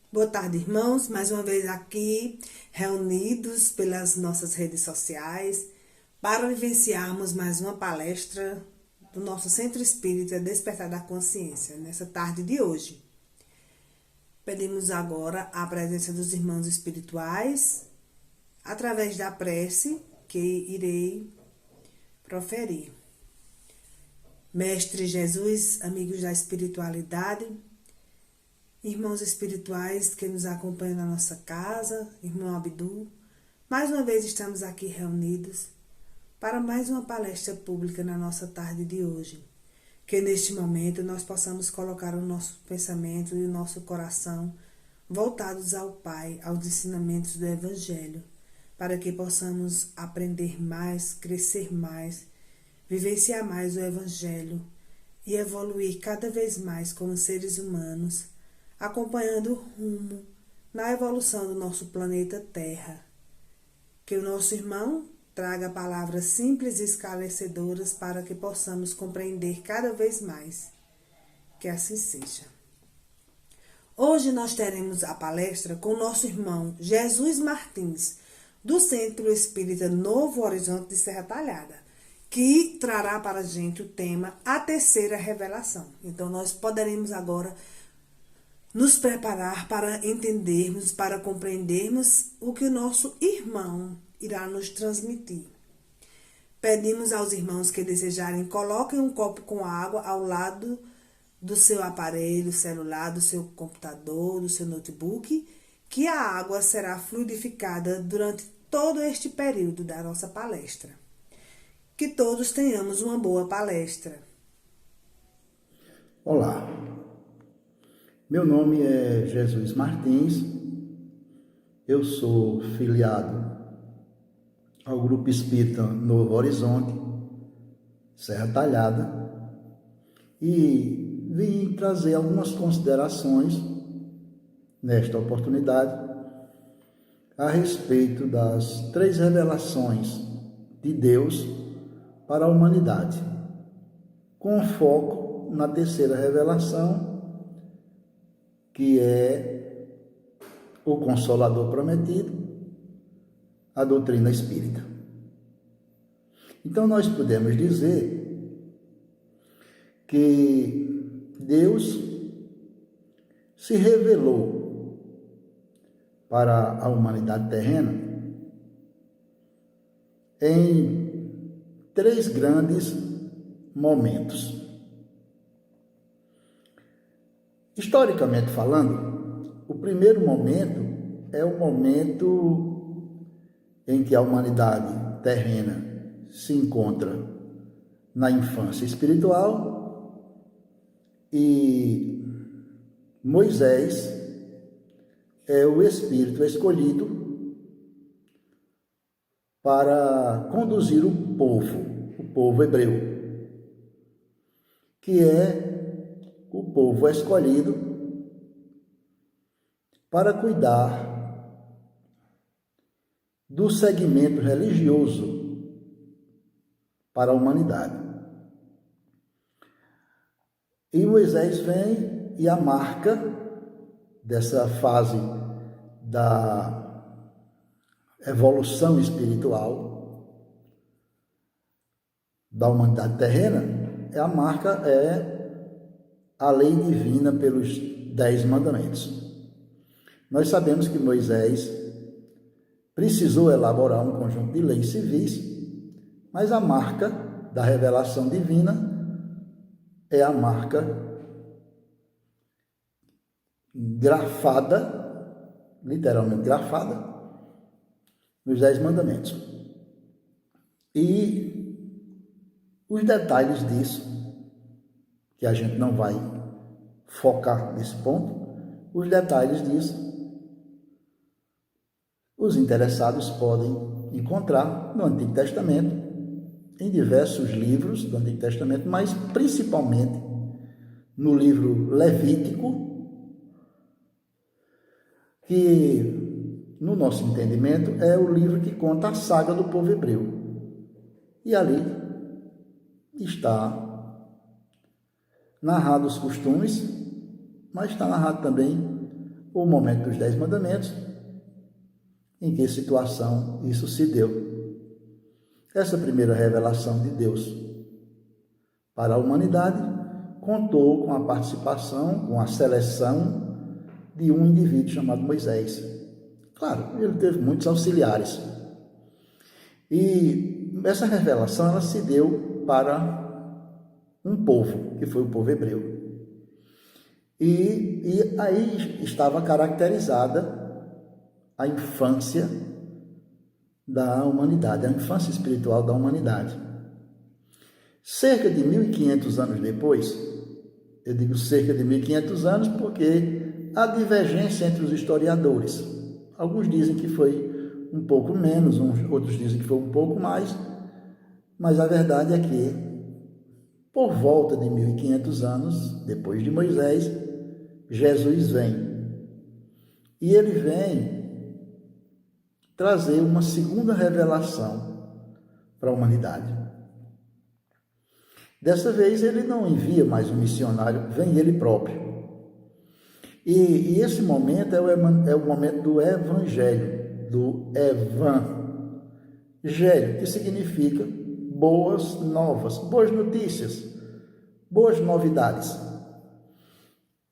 Boa tarde, irmãos. Mais uma vez aqui, reunidos pelas nossas redes sociais, para vivenciarmos mais uma palestra do nosso Centro Espírita Despertar da Consciência, nessa tarde de hoje. Pedimos agora a presença dos irmãos espirituais, através da prece que irei proferir. Mestre Jesus, amigos da espiritualidade, irmãos espirituais que nos acompanham na nossa casa, irmão Abdu, mais uma vez estamos aqui reunidos para mais uma palestra pública na nossa tarde de hoje. Que neste momento nós possamos colocar o nosso pensamento e o nosso coração voltados ao Pai, aos ensinamentos do Evangelho, para que possamos aprender mais, crescer mais, vivenciar mais o Evangelho e evoluir cada vez mais como seres humanos, acompanhando o rumo na evolução do nosso planeta Terra. Que o nosso irmão traga palavras simples e esclarecedoras para que possamos compreender cada vez mais. Que assim seja. Hoje nós teremos a palestra com o nosso irmão Jesus Martins, do Centro Espírita Novo Horizonte de Serra Talhada, que trará para a gente o tema A Terceira Revelação. Então nós poderemos agora nos preparar para entendermos, para compreendermos o que o nosso irmão irá nos transmitir. Pedimos aos irmãos que desejarem, coloquem um copo com água ao lado do seu aparelho celular, do seu computador, do seu notebook, que a água será fluidificada durante todo este período da nossa palestra. Que todos tenhamos uma boa palestra. Olá, meu nome é Jesus Martins, eu sou filiado ao Grupo Espírita Novo Horizonte, Serra Talhada, e vim trazer algumas considerações nesta oportunidade a respeito das 3 revelações de Deus para a humanidade, com foco na terceira revelação, que é o Consolador Prometido, a doutrina espírita. Então nós podemos dizer que Deus se revelou para a humanidade terrena em 3 grandes momentos. Historicamente falando, o primeiro momento é o momento em que a humanidade terrena se encontra na infância espiritual e Moisés é o espírito escolhido para conduzir o povo hebreu, que é o povo escolhido para cuidar do segmento religioso para a humanidade. E Moisés vem e a marca dessa fase da evolução espiritual da humanidade terrena, a lei divina pelos 10 mandamentos. Nós sabemos que Moisés precisou elaborar um conjunto de leis civis, mas a marca da revelação divina é a marca grafada, literalmente grafada, nos 10 mandamentos. E os detalhes disso, que a gente não vai focar nesse ponto, os detalhes disso os interessados podem encontrar no Antigo Testamento, em diversos livros do Antigo Testamento, mas principalmente no livro Levítico, que, no nosso entendimento, é o livro que conta a saga do povo hebreu. E ali está narrado os costumes, mas está narrado também o momento dos 10 mandamentos, em que situação isso se deu. Essa primeira revelação de Deus para a humanidade contou com a participação, com a seleção de um indivíduo chamado Moisés. Claro, ele teve muitos auxiliares. E essa revelação ela se deu para um povo, que foi o povo hebreu. E aí estava caracterizada a infância da humanidade, a infância espiritual da humanidade. Cerca de 1500 anos depois, eu digo cerca de 1500 anos porque há divergência entre os historiadores. Alguns dizem que foi um pouco menos, outros dizem que foi um pouco mais, mas a verdade é que, por volta de 1500 anos, depois de Moisés, Jesus vem. E ele vem trazer uma segunda revelação para a humanidade. Dessa vez ele não envia mais um missionário, vem ele próprio. E esse momento é o momento do Evangelho, do Evangelho, que significa boas novas, boas notícias, boas novidades.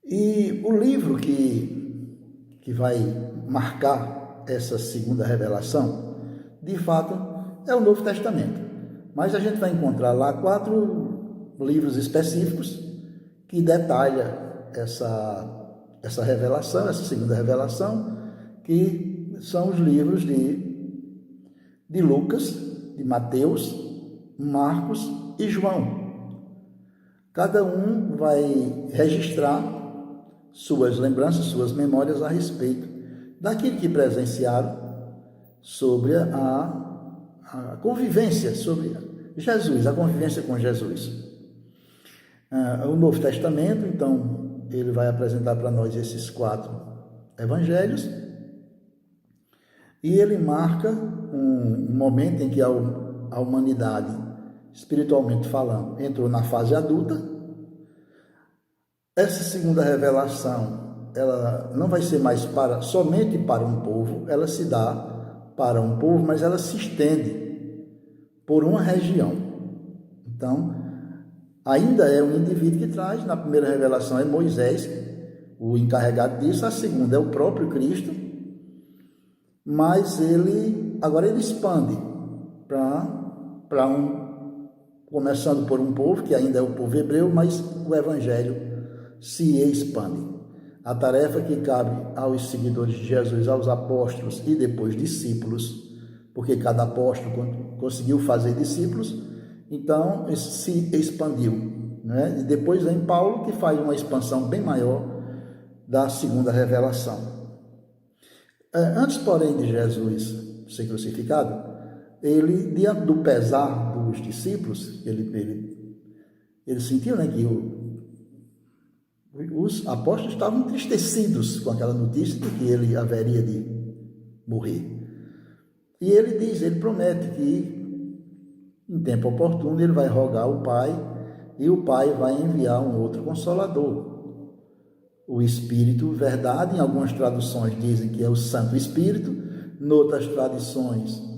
E o livro que vai marcar essa segunda revelação, de fato, é o Novo Testamento. Mas a gente vai encontrar lá 4 livros específicos que detalham essa revelação, essa segunda revelação, que são os livros de Lucas, de Mateus, Marcos e João. Cada um vai registrar suas lembranças, suas memórias a respeito daquilo que presenciaram sobre a convivência, sobre Jesus, a convivência com Jesus. O Novo Testamento, então, ele vai apresentar para nós esses 4 evangelhos e ele marca um momento em que a humanidade, espiritualmente falando, entrou na fase adulta. Essa segunda revelação, ela não vai ser mais somente para um povo, ela se dá para um povo, mas ela se estende por uma região. Então, ainda é um indivíduo que traz. Na primeira revelação é Moisés, o encarregado disso. A segunda é o próprio Cristo, mas agora ele expande para começando por um povo, que ainda é o povo hebreu, mas o Evangelho se expande. A tarefa que cabe aos seguidores de Jesus, aos apóstolos e depois discípulos, porque cada apóstolo conseguiu fazer discípulos, então se expandiu, né? E depois vem Paulo, que faz uma expansão bem maior da segunda revelação. Antes, porém, de Jesus ser crucificado, ele, diante do pesar dos discípulos, ele sentiu, né, que os apóstolos estavam entristecidos com aquela notícia de que ele haveria de morrer. E ele promete que, em tempo oportuno, ele vai rogar ao Pai, e o Pai vai enviar um outro Consolador, o Espírito Verdade. Em algumas traduções dizem que é o Santo Espírito, noutras traduções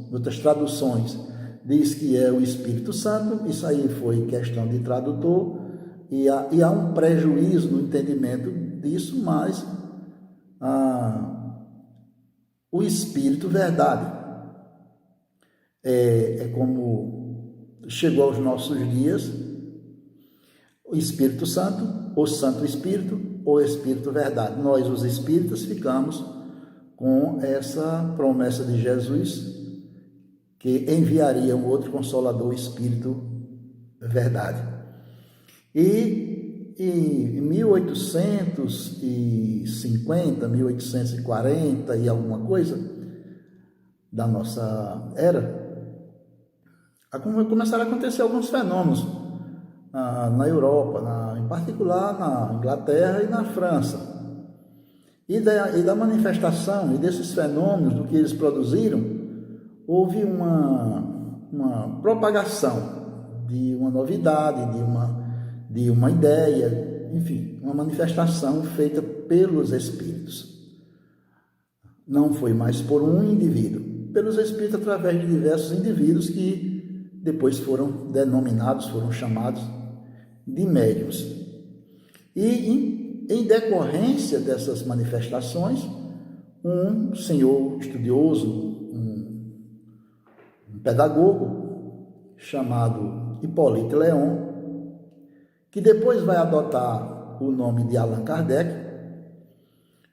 diz que é o Espírito Santo. Isso aí foi questão de tradutor, e há um prejuízo no entendimento disso, mas o Espírito Verdade é como chegou aos nossos dias o Espírito Santo, o Santo Espírito, o Espírito Verdade. Nós, os espíritas, ficamos com essa promessa de Jesus, que enviaria um outro Consolador, o Espírito Verdade. E em 1850, 1840 e alguma coisa da nossa era, começaram a acontecer alguns fenômenos na Europa, em particular na Inglaterra e na França. E da manifestação e desses fenômenos, do que eles produziram, houve uma propagação de uma novidade, de uma ideia, enfim, uma manifestação feita pelos Espíritos. não foi mais por um indivíduo, pelos espíritos através de diversos indivíduos que depois foram denominados, foram chamados de médiuns. E em decorrência dessas manifestações, um senhor estudioso, um pedagogo chamado Hipólito Leon, que depois vai adotar o nome de Allan Kardec,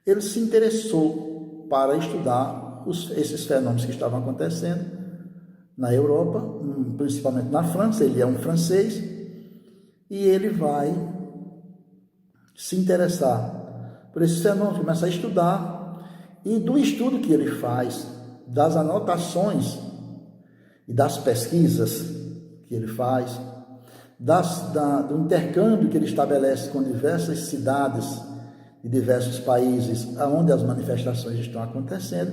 ele se interessou para estudar esses fenômenos que estavam acontecendo na Europa, principalmente na França. Ele é um francês e ele vai se interessar por esses fenômenos, começa a estudar, e do estudo que ele faz, das anotações e das pesquisas que ele faz, do intercâmbio que ele estabelece com diversas cidades de diversos países onde as manifestações estão acontecendo,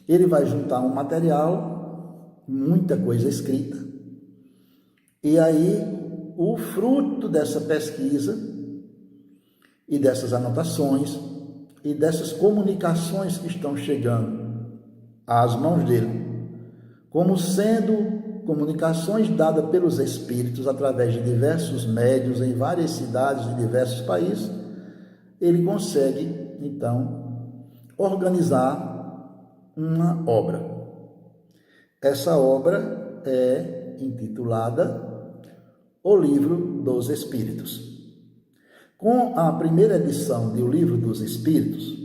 ele vai juntar um material, muita coisa escrita, e aí o fruto dessa pesquisa e dessas anotações e dessas comunicações que estão chegando às mãos dele, como sendo comunicações dadas pelos espíritos através de diversos médiuns em várias cidades de diversos países, ele consegue, então, organizar uma obra. Essa obra é intitulada O Livro dos Espíritos. Com a primeira edição de O Livro dos Espíritos,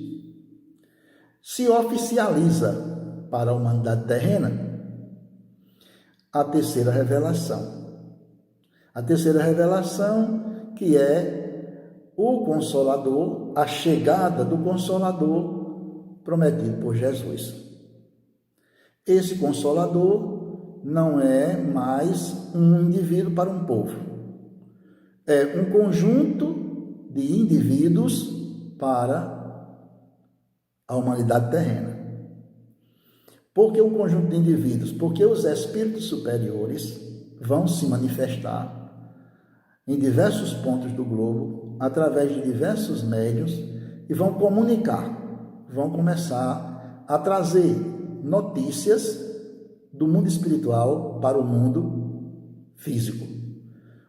se oficializa para a humanidade terrena a terceira revelação. A terceira revelação, que é o Consolador, a chegada do Consolador prometido por Jesus. Esse Consolador não é mais um indivíduo para um povo. É um conjunto de indivíduos para a humanidade terrena. Por que um conjunto de indivíduos? Porque os espíritos superiores vão se manifestar em diversos pontos do globo, através de diversos médiuns, e vão comunicar, vão começar a trazer notícias do mundo espiritual para o mundo físico.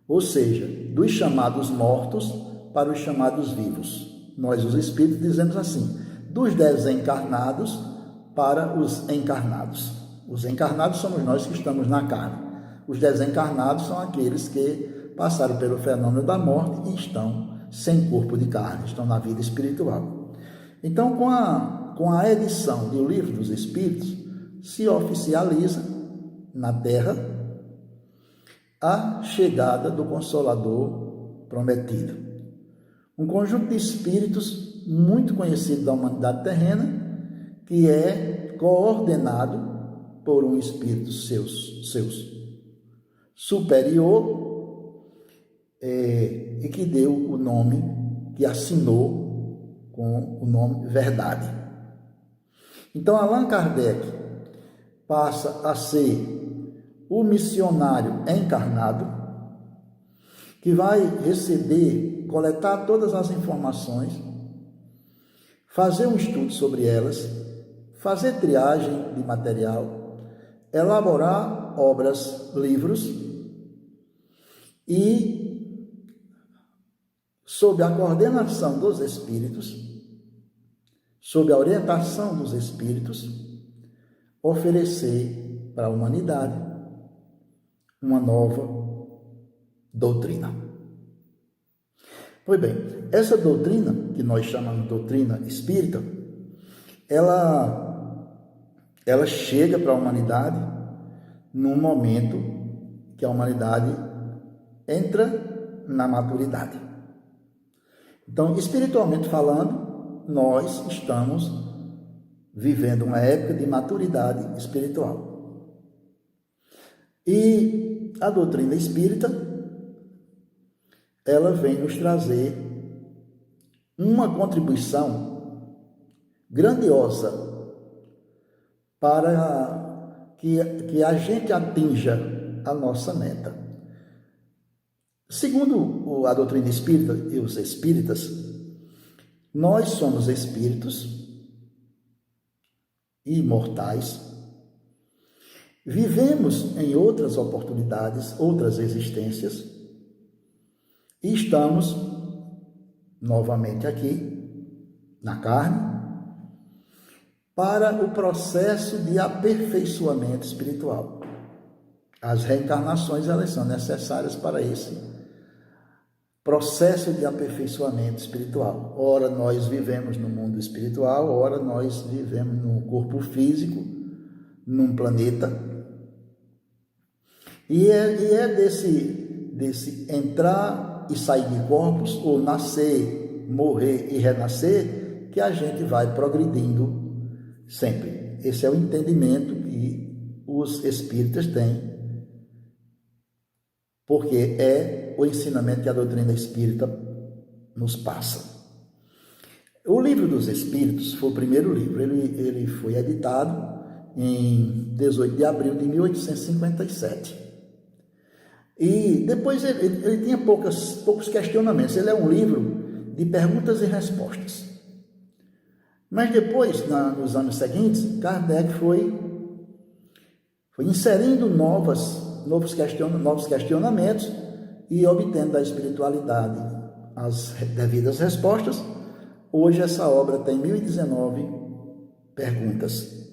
Ou seja, dos chamados mortos para os chamados vivos. Nós, os espíritos, dizemos assim, dos desencarnados para os encarnados. Os encarnados somos nós que estamos na carne. Os desencarnados são aqueles que passaram pelo fenômeno da morte e estão sem corpo de carne, estão na vida espiritual. Então, com a edição do Livro dos Espíritos, se oficializa na Terra a chegada do Consolador prometido. Um conjunto de espíritos muito conhecido da humanidade terrena, que é coordenado por um espírito seus superior, e que deu o nome, que assinou com o nome Verdade. Então, Allan Kardec passa a ser o missionário encarnado, que vai receber, coletar todas as informações, fazer um estudo sobre elas, fazer triagem de material, elaborar obras, livros, e, sob a coordenação dos espíritos, sob a orientação dos espíritos, oferecer para a humanidade uma nova doutrina. Pois bem, essa doutrina, que nós chamamos de doutrina espírita, ela chega para a humanidade num momento que a humanidade entra na maturidade. Então, espiritualmente falando, nós estamos vivendo uma época de maturidade espiritual. E a doutrina espírita, ela vem nos trazer uma contribuição grandiosa para que a gente atinja a nossa meta. Segundo a doutrina espírita e os espíritas, nós somos espíritos imortais. Vivemos em outras oportunidades, outras existências, e estamos novamente aqui, na carne, para o processo de aperfeiçoamento espiritual. As reencarnações, elas são necessárias para esse processo de aperfeiçoamento espiritual. Ora nós vivemos no mundo espiritual, ora nós vivemos num corpo físico, num planeta. E é desse entrar e sair de corpos, ou nascer, morrer e renascer, que a gente vai progredindo sempre. Esse é o entendimento que os espíritas têm, porque é o ensinamento que a doutrina espírita nos passa. O Livro dos Espíritos foi o primeiro livro. Ele foi editado em 18 de abril de 1857. E depois ele tinha poucos questionamentos. Ele é um livro de perguntas e respostas. Mas depois, nos anos seguintes, Kardec foi inserindo novos questionamentos e obtendo da espiritualidade as devidas respostas. Hoje essa obra tem 1019 perguntas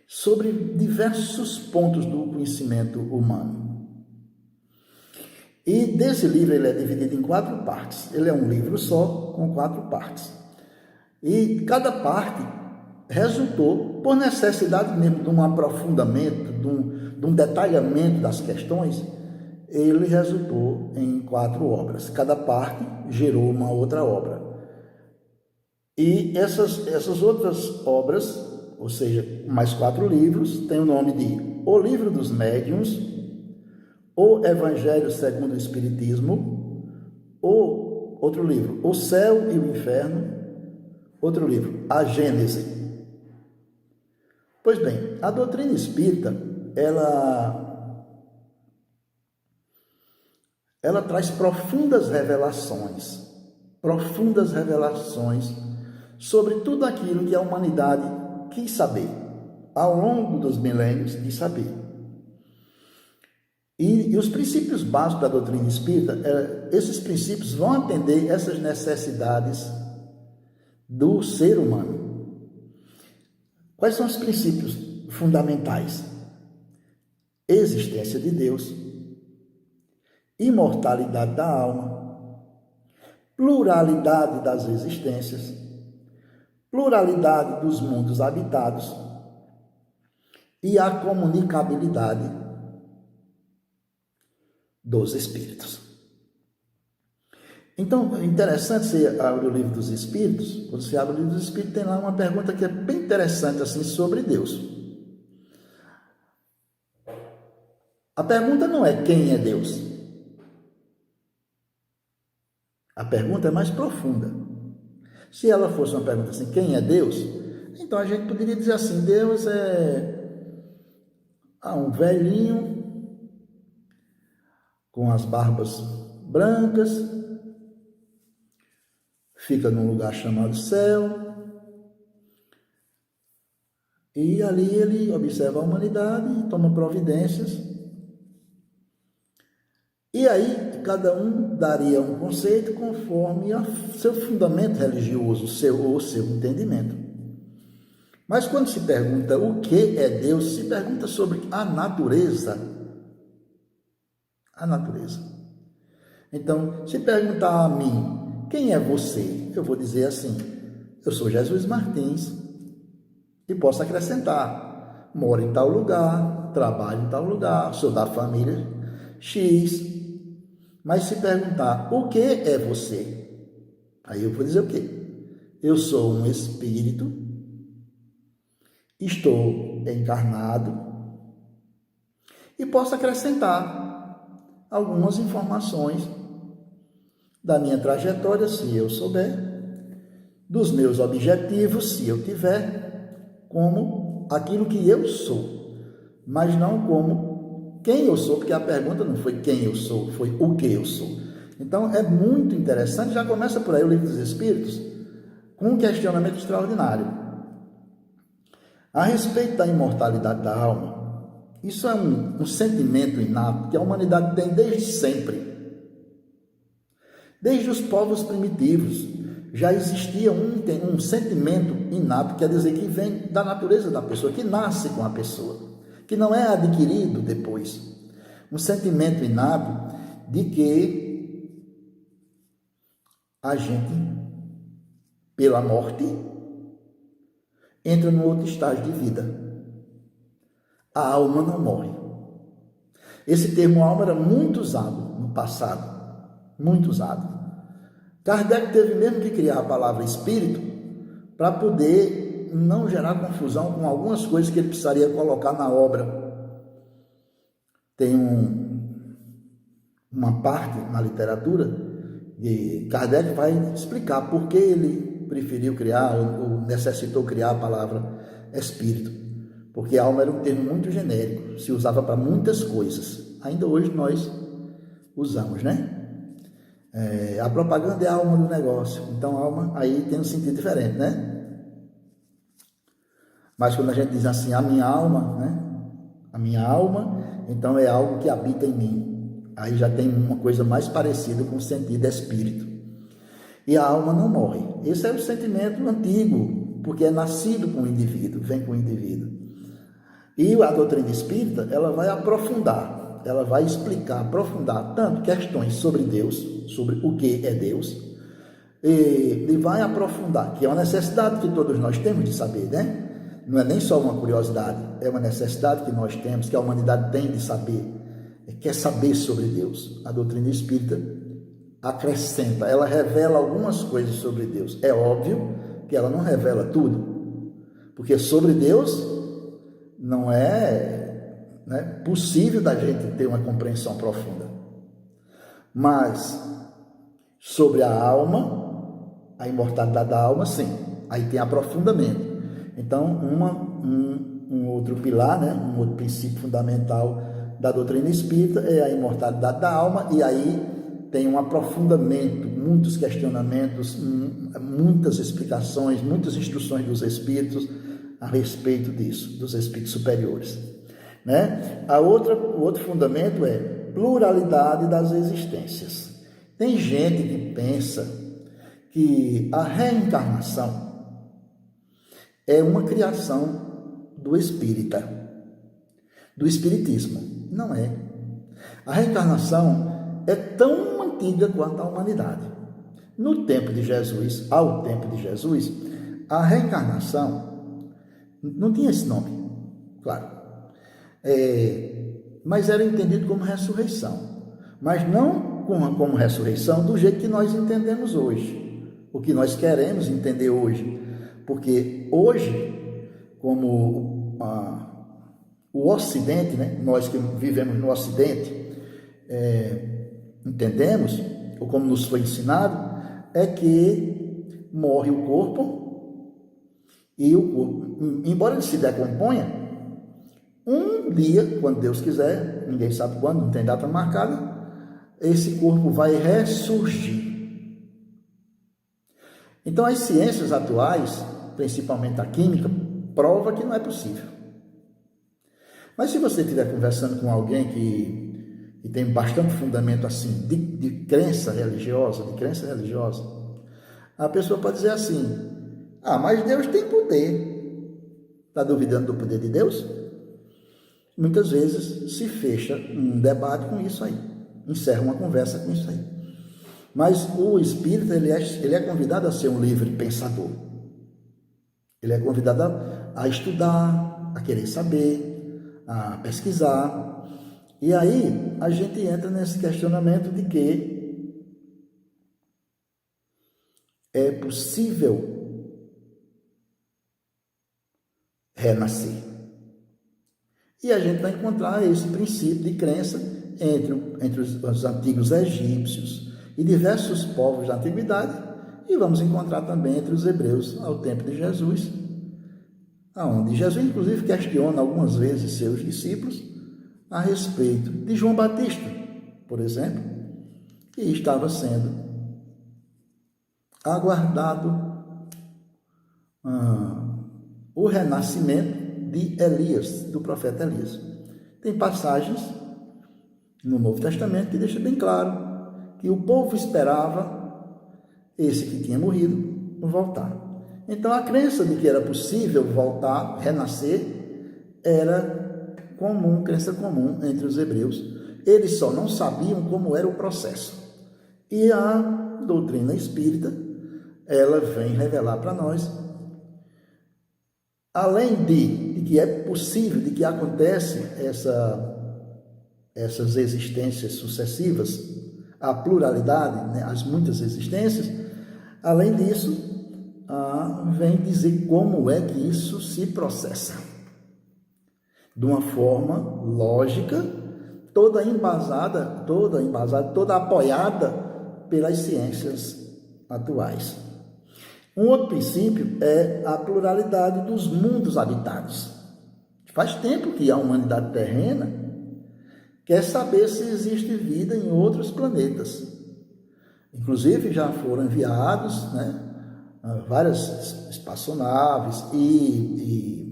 sobre diversos pontos do conhecimento humano. E desse livro ele é dividido em 4 partes. Ele é um livro só, com 4 partes. E cada parte resultou, por necessidade mesmo de um aprofundamento, de um detalhamento das questões, ele resultou em 4 obras. Cada parte gerou uma outra obra. E essas outras obras, ou seja, mais 4 livros, têm o nome de O Livro dos Médiuns, O Evangelho segundo o Espiritismo, outro livro, O Céu e o Inferno, outro livro, A Gênese. Pois bem, a doutrina espírita, ela traz profundas revelações sobre tudo aquilo que a humanidade quis saber, ao longo dos milênios quis saber. E os princípios básicos da doutrina espírita, esses princípios vão atender essas necessidades do ser humano. Quais são os princípios fundamentais? Existência de Deus, imortalidade da alma, pluralidade das existências, pluralidade dos mundos habitados e a comunicabilidade dos espíritos. Então, é interessante você abrir o Livro dos Espíritos. Quando você abre o Livro dos Espíritos, tem lá uma pergunta que é bem interessante assim, sobre Deus. A pergunta não é quem é Deus. A pergunta é mais profunda. Se ela fosse uma pergunta assim, quem é Deus? Então a gente poderia dizer assim, Deus é um velhinho com as barbas brancas, fica num lugar chamado céu, e ali ele observa a humanidade, toma providências, e aí cada um daria um conceito conforme seu fundamento religioso, o seu entendimento. Mas quando se pergunta o que é Deus, se pergunta sobre a natureza. A natureza. Então, se perguntar a mim, quem é você? Eu vou dizer assim, eu sou Jesus Martins, e posso acrescentar, moro em tal lugar, trabalho em tal lugar, sou da família X. Mas se perguntar, o que é você? Aí eu vou dizer o quê? Eu sou um espírito, estou encarnado, e posso acrescentar algumas informações da minha trajetória, se eu souber, dos meus objetivos, se eu tiver, como aquilo que eu sou, mas não como quem eu sou, porque a pergunta não foi quem eu sou, foi o que eu sou. Então é muito interessante, já começa por aí o Livro dos Espíritos, com um questionamento extraordinário. A respeito da imortalidade da alma, isso é um sentimento inato que a humanidade tem desde sempre. Desde os povos primitivos já existia um sentimento inato, quer dizer, que vem da natureza da pessoa, que nasce com a pessoa, que não é adquirido depois. Um sentimento inato de que a gente, pela morte, entra no outro estágio de vida. A alma não morre. Esse termo alma era muito usado no passado, muito usado. Kardec teve mesmo que criar a palavra espírito para poder não gerar confusão com algumas coisas que ele precisaria colocar na obra. Tem uma parte na literatura de Kardec vai explicar por que ele preferiu criar ou necessitou criar a palavra espírito. Porque alma era um termo muito genérico, se usava para muitas coisas. Ainda hoje nós usamos, né? A propaganda é a alma do negócio. Então, alma aí tem um sentido diferente, né? Mas quando a gente diz assim, a minha alma, né? A minha alma, então é algo que habita em mim. Aí já tem uma coisa mais parecida com o sentido espírito. E a alma não morre. Esse é o sentimento antigo, porque é nascido com o indivíduo, vem com o indivíduo. E a doutrina espírita, ela vai aprofundar, ela vai explicar, aprofundar tanto questões sobre Deus, sobre o que é Deus, e vai aprofundar, que é uma necessidade que todos nós temos de saber, né? Não é nem só uma curiosidade, é uma necessidade que nós temos, que a humanidade tem de saber, quer saber sobre Deus. A doutrina espírita acrescenta, ela revela algumas coisas sobre Deus. É óbvio que ela não revela tudo, porque sobre Deus não é, né, possível da gente ter uma compreensão profunda. Mas sobre a alma, a imortalidade da alma, sim, aí tem aprofundamento. Então, um outro pilar, né, um outro princípio fundamental da doutrina espírita é a imortalidade da alma, e aí tem um aprofundamento, muitos questionamentos, muitas explicações, muitas instruções dos espíritos a respeito disso, dos espíritos superiores, né? O outro fundamento é pluralidade das existências. Tem gente que pensa que a reencarnação é uma criação do espírita, do espiritismo. Não é. A reencarnação é tão antiga quanto a humanidade. No tempo de Jesus, ao tempo de Jesus, a reencarnação não tinha esse nome, claro, mas era entendido como ressurreição, mas não como ressurreição do jeito que nós entendemos hoje, o que nós queremos entender hoje, porque hoje, como o Ocidente, né, nós que vivemos no Ocidente, entendemos, ou como nos foi ensinado, é que morre o corpo, e o corpo, embora ele se decomponha, um dia, quando Deus quiser, ninguém sabe quando, não tem data marcada, esse corpo vai ressurgir. Então, as ciências atuais, principalmente a química, prova que não é possível. Mas se você estiver conversando com alguém que tem bastante fundamento assim, de crença religiosa, a pessoa pode dizer assim, mas Deus tem poder. Está duvidando do poder de Deus? Muitas vezes se fecha um debate com isso aí, encerra uma conversa com isso aí. Mas o espírita, ele é convidado a ser um livre pensador. Ele é convidado a estudar, a querer saber, a pesquisar. E aí a gente entra nesse questionamento de que é possível renascer. E a gente vai encontrar esse princípio de crença entre os antigos egípcios e diversos povos da antiguidade, e vamos encontrar também entre os hebreus ao tempo de Jesus, onde Jesus inclusive questiona algumas vezes seus discípulos a respeito de João Batista, por exemplo, que estava sendo aguardado o renascimento de Elias, do profeta Elias. Tem passagens no Novo Testamento que deixa bem claro que o povo esperava esse que tinha morrido voltar. Então a crença de que era possível voltar, renascer, era comum, crença comum entre os hebreus. Eles só não sabiam como era o processo. E a doutrina espírita, ela vem revelar para nós, além de que é possível, de que acontece essas existências sucessivas, a pluralidade, né, as muitas existências, além disso, vem dizer como é que isso se processa. De uma forma lógica, toda embasada, toda apoiada pelas ciências atuais. Um outro princípio é a pluralidade dos mundos habitados. Faz tempo que a humanidade terrena quer saber se existe vida em outros planetas. Inclusive já foram enviados, né, várias espaçonaves e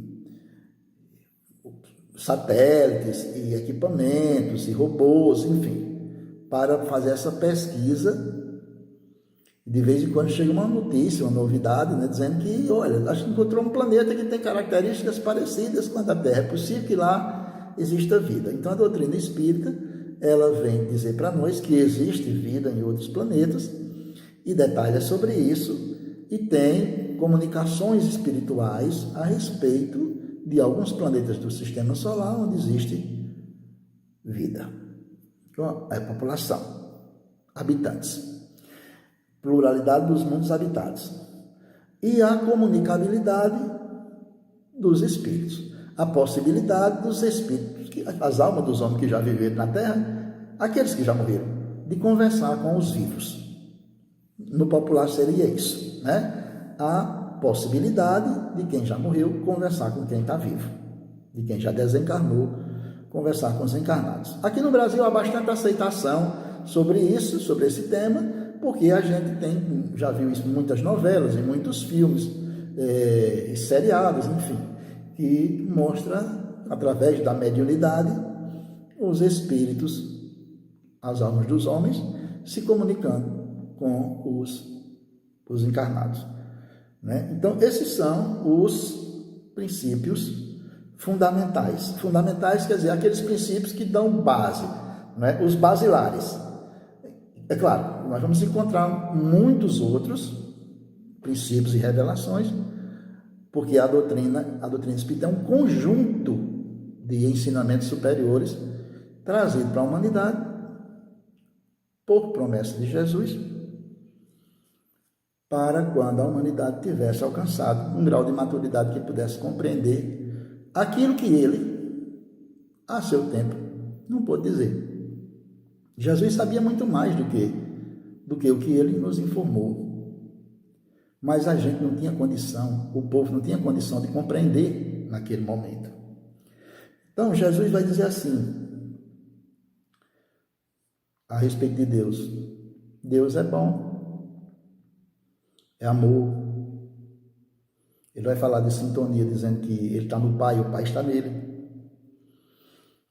satélites e equipamentos e robôs, enfim, para fazer essa pesquisa. De vez em quando chega uma notícia, uma novidade, né, dizendo que, olha, a gente encontrou um planeta que tem características parecidas com a da Terra. É possível que lá exista vida. Então a doutrina espírita, ela vem dizer para nós que existe vida em outros planetas e detalha sobre isso e tem comunicações espirituais a respeito de alguns planetas do sistema solar onde existe vida. É população, habitantes. Pluralidade dos mundos habitados. E a comunicabilidade dos espíritos. A possibilidade dos espíritos, as almas dos homens que já viveram na Terra, aqueles que já morreram, de conversar com os vivos. No popular seria isso, né? A possibilidade de quem já morreu conversar com quem está vivo, de quem já desencarnou, conversar com os encarnados. Aqui no Brasil há bastante aceitação sobre isso, sobre esse tema, porque a gente já viu isso em muitas novelas, em muitos filmes, seriados, enfim, que mostra, através da mediunidade, os espíritos, as almas dos homens, se comunicando com os encarnados. Né? Então, esses são os princípios fundamentais. Fundamentais quer dizer aqueles princípios que dão base, né? Os basilares. É claro, nós vamos encontrar muitos outros princípios e revelações, porque a doutrina espírita é um conjunto de ensinamentos superiores trazido para a humanidade por promessa de Jesus, para quando a humanidade tivesse alcançado um grau de maturidade que pudesse compreender aquilo que ele, a seu tempo, não pôde dizer. Jesus sabia muito mais do que o que ele nos informou. Mas a gente não tinha condição, o povo não tinha condição de compreender naquele momento. Então, Jesus vai dizer assim, a respeito de Deus: Deus é bom, é amor. Ele vai falar de sintonia, dizendo que ele está no Pai e o Pai está nele.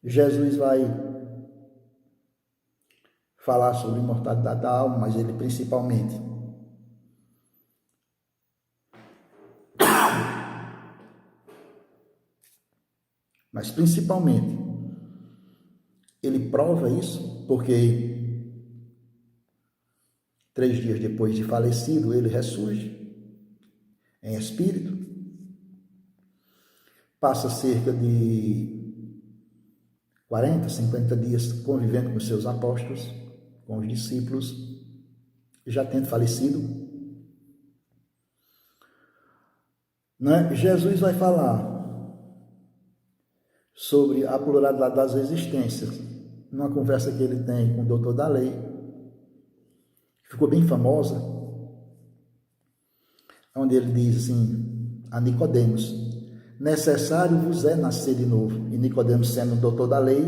Jesus vai falar sobre a imortalidade da alma, mas ele principalmente ele prova isso porque 3 dias depois de falecido ele ressurge em espírito, passa cerca de 40, 50 dias convivendo com os seus apóstolos, com os discípulos, já tendo falecido. Né? Jesus vai falar sobre a pluralidade das existências, numa conversa que ele tem com o doutor da lei, que ficou bem famosa, onde ele diz assim a Nicodemos: necessário vos é nascer de novo. E Nicodemos, sendo o doutor da lei,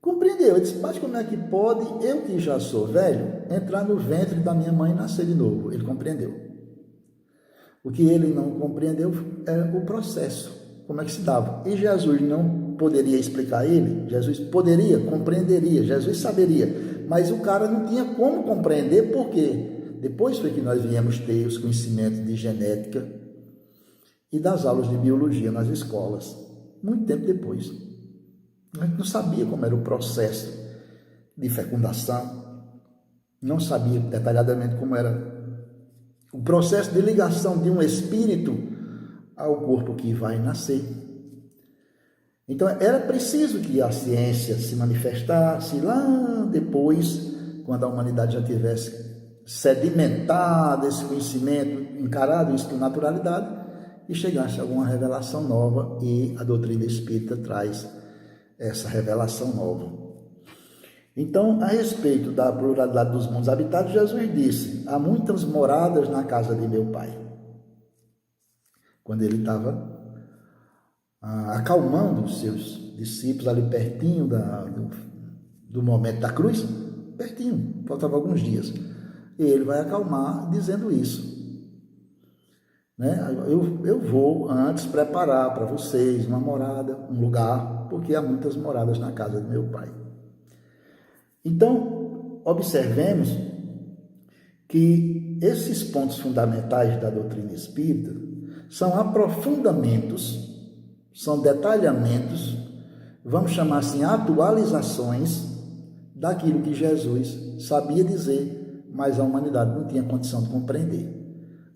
compreendeu. Ele disse: mas como é que pode eu, que já sou velho, entrar no ventre da minha mãe e nascer de novo? Ele compreendeu. O que ele não compreendeu é o processo, como é que se dava. E Jesus não poderia explicar a ele, Jesus poderia, compreenderia, Jesus saberia, mas o cara não tinha como compreender, porque depois foi que nós viemos ter os conhecimentos de genética e das aulas de biologia nas escolas, muito tempo depois. A gente não sabia como era o processo de fecundação, não sabia detalhadamente como era o processo de ligação de um espírito ao corpo que vai nascer. Então, era preciso que a ciência se manifestasse lá depois, quando a humanidade já tivesse sedimentado esse conhecimento, encarado isso com naturalidade, e chegasse a alguma revelação nova, e a doutrina espírita traz essa revelação nova. Então, a respeito da pluralidade dos mundos habitados, Jesus disse: há muitas moradas na casa de meu Pai. Quando ele estava acalmando os seus discípulos ali pertinho do momento da cruz, pertinho, faltavam alguns dias, e ele vai acalmar dizendo isso, né? Eu vou antes preparar para vocês uma morada, um lugar, porque há muitas moradas na casa de meu Pai. Então, observemos que esses pontos fundamentais da doutrina espírita são aprofundamentos, são detalhamentos, vamos chamar assim, atualizações daquilo que Jesus sabia dizer, mas a humanidade não tinha condição de compreender.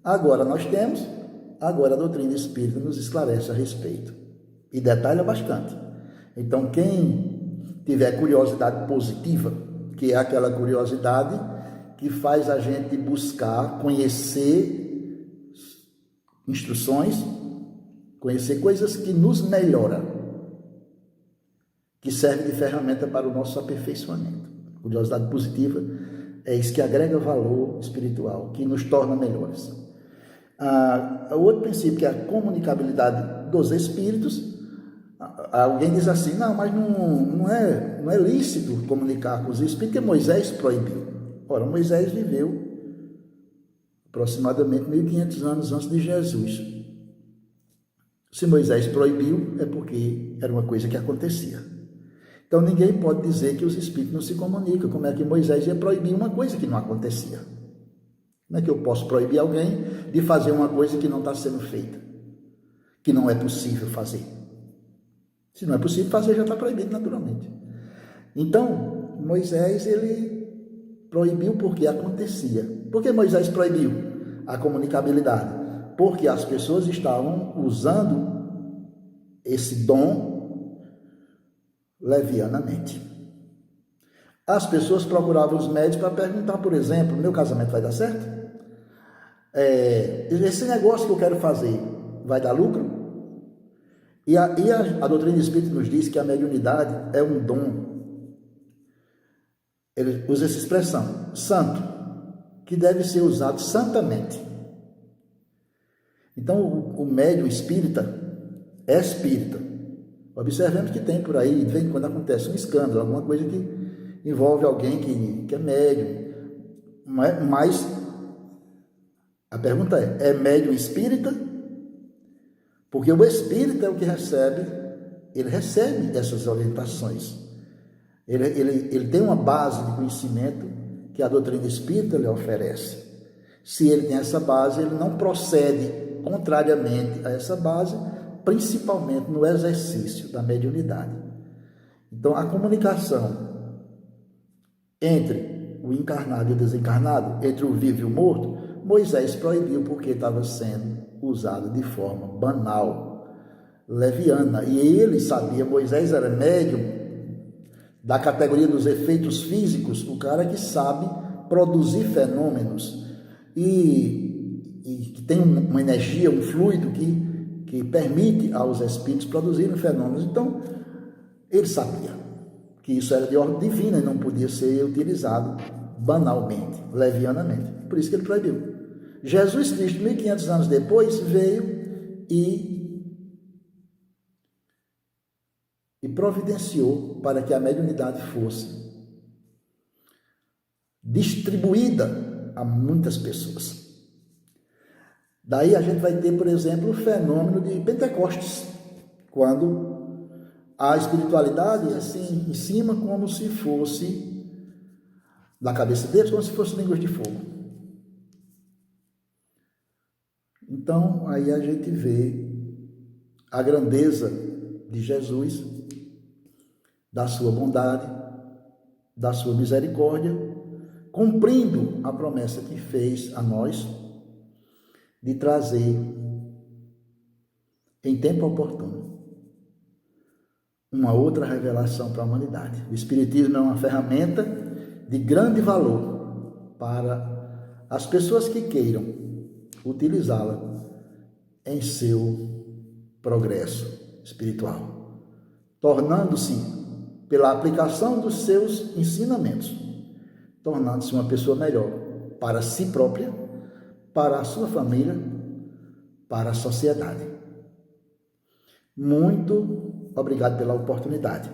Agora nós temos, agora a doutrina espírita nos esclarece a respeito e detalha bastante. Então, quem tiver curiosidade positiva, que é aquela curiosidade que faz a gente buscar conhecer instruções, conhecer coisas que nos melhoram, que servem de ferramenta para o nosso aperfeiçoamento. Curiosidade positiva é isso que agrega valor espiritual, que nos torna melhores. O outro princípio, que é a comunicabilidade dos espíritos. Alguém diz assim: não, mas não é lícito comunicar com os espíritos, porque Moisés proibiu. Ora, Moisés viveu aproximadamente 1500 anos antes de Jesus. Se Moisés proibiu, é porque era uma coisa que acontecia. Então, ninguém pode dizer que os espíritos não se comunicam. Como é que Moisés ia proibir uma coisa que não acontecia? Como é que eu posso proibir alguém de fazer uma coisa que não está sendo feita, que não é possível fazer? Se não é possível fazer, já está proibido naturalmente. Então, Moisés, ele proibiu porque acontecia. Por que Moisés proibiu a comunicabilidade? Porque as pessoas estavam usando esse dom levianamente. As pessoas procuravam os médicos para perguntar, por exemplo: meu casamento vai dar certo? Esse negócio que eu quero fazer vai dar lucro? E a doutrina espírita nos diz que a mediunidade é um dom. Ele usa essa expressão, santo, que deve ser usado santamente. Então, o médium espírita é espírita. Observemos que tem por aí, de vez em quando acontece um escândalo, alguma coisa que envolve alguém que é médium. Mas a pergunta é médium espírita? Porque o espírita é o que ele recebe essas orientações. Ele tem uma base de conhecimento que a doutrina espírita lhe oferece. Se ele tem essa base, ele não procede contrariamente a essa base, principalmente no exercício da mediunidade. Então, a comunicação entre o encarnado e o desencarnado, entre o vivo e o morto, Moisés proibiu porque estava sendo usado de forma banal, leviana. E ele sabia, Moisés era médium da categoria dos efeitos físicos, o cara que sabe produzir fenômenos e que tem uma energia, um fluido que permite aos espíritos produzirem fenômenos. Então, ele sabia que isso era de ordem divina e não podia ser utilizado banalmente, levianamente. Por isso que ele proibiu. Jesus Cristo, 1500 anos depois, veio e providenciou para que a mediunidade fosse distribuída a muitas pessoas. Daí a gente vai ter, por exemplo, o fenômeno de Pentecostes. quando a espiritualidade assim em cima como se fosse da cabeça deles, como se fosse línguas de fogo. Então, aí a gente vê a grandeza de Jesus, da sua bondade, da sua misericórdia, cumprindo a promessa que fez a nós de trazer em tempo oportuno uma outra revelação para a humanidade. O Espiritismo é uma ferramenta de grande valor para as pessoas que queiram utilizá-la em seu progresso espiritual, tornando-se, pela aplicação dos seus ensinamentos, tornando-se uma pessoa melhor para si própria, para a sua família, para a sociedade. Muito obrigado pela oportunidade.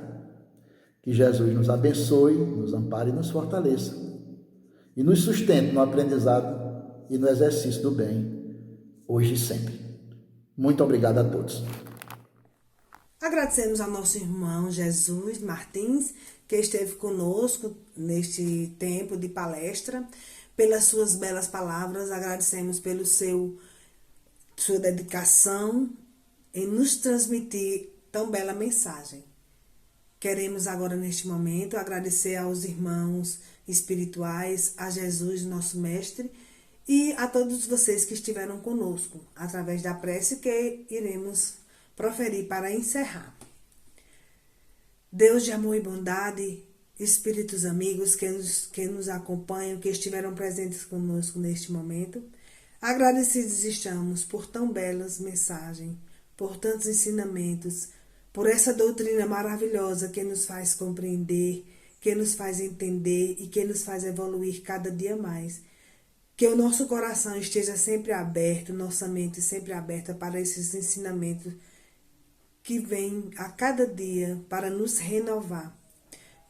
Que Jesus nos abençoe, nos ampare e nos fortaleça. E nos sustente no aprendizado e no exercício do bem, hoje e sempre. Muito obrigado a todos. Agradecemos ao nosso irmão Jesus Martins, que esteve conosco neste tempo de palestra, pelas suas belas palavras. Agradecemos pelo sua dedicação em nos transmitir tão bela mensagem. Queremos agora, neste momento, agradecer aos irmãos espirituais, a Jesus, nosso mestre, e a todos vocês que estiveram conosco, através da prece que iremos proferir para encerrar. Deus de amor e bondade, espíritos amigos que nos acompanham, que estiveram presentes conosco neste momento, agradecidos estamos por tão belas mensagens, por tantos ensinamentos, por essa doutrina maravilhosa que nos faz compreender, que nos faz entender e que nos faz evoluir cada dia mais. Que o nosso coração esteja sempre aberto, nossa mente sempre aberta para esses ensinamentos que vêm a cada dia para nos renovar.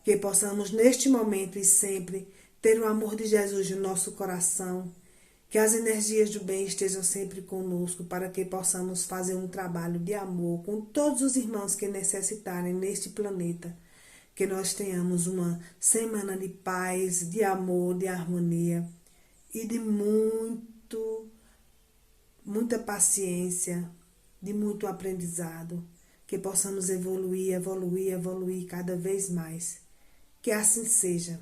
Que possamos neste momento e sempre ter o amor de Jesus no nosso coração, que as energias do bem estejam sempre conosco para que possamos fazer um trabalho de amor com todos os irmãos que necessitarem neste planeta. Que nós tenhamos uma semana de paz, de amor, de harmonia e de muita paciência, de muito aprendizado. Que possamos evoluir cada vez mais. Que assim seja.